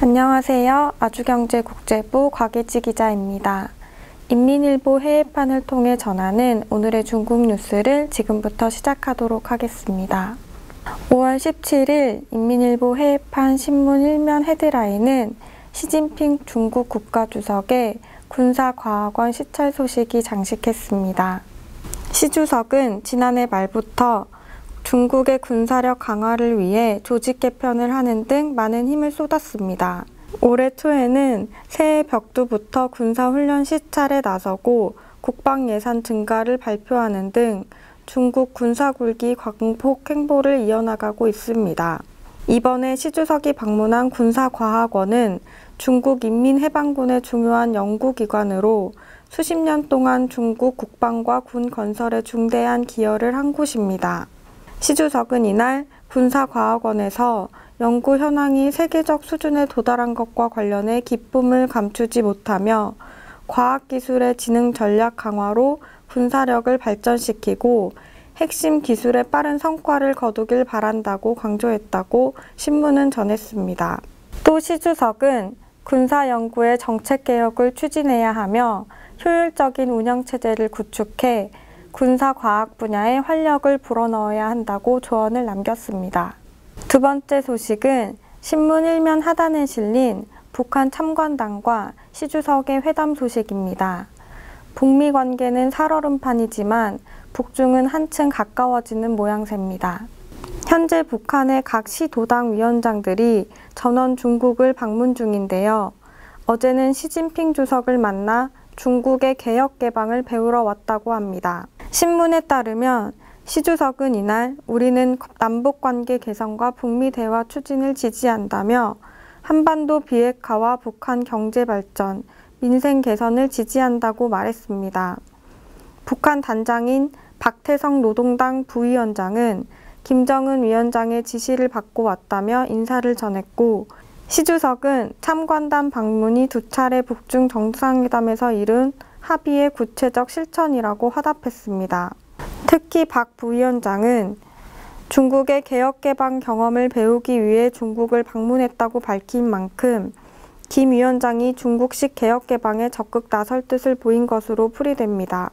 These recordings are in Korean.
안녕하세요. 아주경제국제부 곽예지 기자입니다. 인민일보 해외판을 통해 전하는 오늘의 중국 뉴스를 지금부터 시작하도록 하겠습니다. 5월 17일 인민일보 해외판 신문 1면 헤드라인은 시진핑 중국 국가주석의 군사과학원 시찰 소식이 장식했습니다. 시 주석은 지난해 말부터 중국의 군사력 강화를 위해 조직 개편을 하는 등 많은 힘을 쏟았습니다. 올해 초에는 새해 벽두부터 군사훈련 시찰에 나서고 국방 예산 증가를 발표하는 등 중국 군사굴기 광폭 행보를 이어나가고 있습니다. 이번에 시 주석이 방문한 군사과학원은 중국 인민해방군의 중요한 연구기관으로 수십 년 동안 중국 국방과 군 건설에 중대한 기여를 한 곳입니다. 시 주석은 이날 군사과학원에서 연구 현황이 세계적 수준에 도달한 것과 관련해 기쁨을 감추지 못하며 과학기술의 지능 전략 강화로 군사력을 발전시키고 핵심 기술의 빠른 성과를 거두길 바란다고 강조했다고 신문은 전했습니다. 또 시 주석은 군사연구의 정책개혁을 추진해야 하며 효율적인 운영체제를 구축해 군사과학 분야에 활력을 불어넣어야 한다고 조언을 남겼습니다. 두 번째 소식은 신문 1면 하단에 실린 북한 참관단과 시 주석의 회담 소식입니다. 북미 관계는 살얼음판이지만 북중은 한층 가까워지는 모양새입니다. 현재 북한의 각 시도당 위원장들이 전원 중국을 방문 중인데요. 어제는 시진핑 주석을 만나 중국의 개혁 개방을 배우러 왔다고 합니다. 신문에 따르면 시 주석은 이날 우리는 남북관계 개선과 북미 대화 추진을 지지한다며 한반도 비핵화와 북한 경제 발전, 민생 개선을 지지한다고 말했습니다. 북한 단장인 박태성 노동당 부위원장은 김정은 위원장의 지시를 받고 왔다며 인사를 전했고, 시 주석은 참관단 방문이 두 차례 북중 정상회담에서 이룬 합의의 구체적 실천이라고 화답했습니다. 특히 박 부위원장은 중국의 개혁개방 경험을 배우기 위해 중국을 방문했다고 밝힌 만큼 김 위원장이 중국식 개혁개방에 적극 나설 뜻을 보인 것으로 풀이됩니다.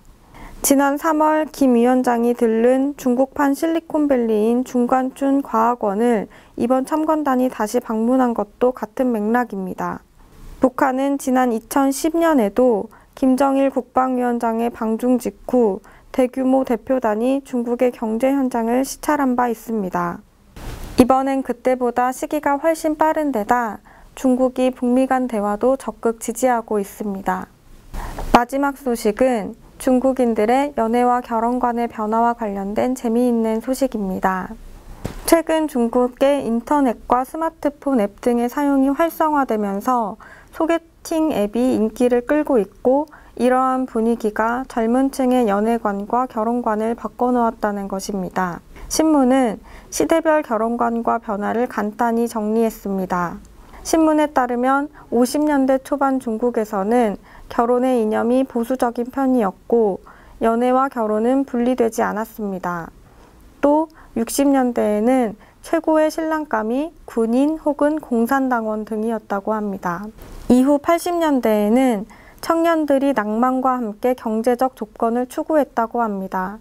지난 3월 김 위원장이 들른 중국판 실리콘밸리인 중관춘 과학원을 이번 참관단이 다시 방문한 것도 같은 맥락입니다. 북한은 지난 2010년에도 김정일 국방위원장의 방중 직후 대규모 대표단이 중국의 경제 현장을 시찰한 바 있습니다. 이번엔 그때보다 시기가 훨씬 빠른 데다 중국이 북미 간 대화도 적극 지지하고 있습니다. 마지막 소식은 중국인들의 연애와 결혼관의 변화와 관련된 재미있는 소식입니다. 최근 중국의 인터넷과 스마트폰 앱 등의 사용이 활성화되면서 소개팅 앱이 인기를 끌고 있고, 이러한 분위기가 젊은 층의 연애관과 결혼관을 바꿔놓았다는 것입니다. 신문은 시대별 결혼관과 변화를 간단히 정리했습니다. 신문에 따르면 50년대 초반 중국에서는 결혼의 이념이 보수적인 편이었고 연애와 결혼은 분리되지 않았습니다. 또 60년대에는 최고의 신랑감이 군인 혹은 공산당원 등이었다고 합니다. 이후 80년대에는 청년들이 낭만과 함께 경제적 조건을 추구했다고 합니다.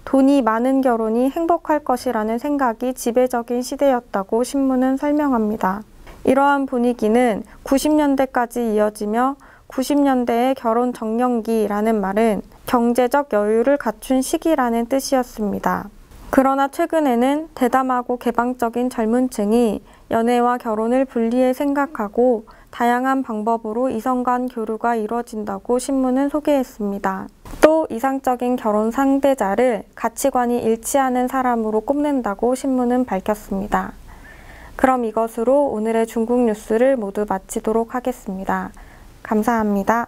돈이 많은 결혼이 행복할 것이라는 생각이 지배적인 시대였다고 신문은 설명합니다. 이러한 분위기는 90년대까지 이어지며 90년대의 결혼 정년기라는 말은 경제적 여유를 갖춘 시기라는 뜻이었습니다. 그러나 최근에는 대담하고 개방적인 젊은 층이 연애와 결혼을 분리해 생각하고 다양한 방법으로 이성 간 교류가 이루어진다고 신문은 소개했습니다. 또 이상적인 결혼 상대자를 가치관이 일치하는 사람으로 꼽는다고 신문은 밝혔습니다. 그럼 이것으로 오늘의 중국 뉴스를 모두 마치도록 하겠습니다. 감사합니다.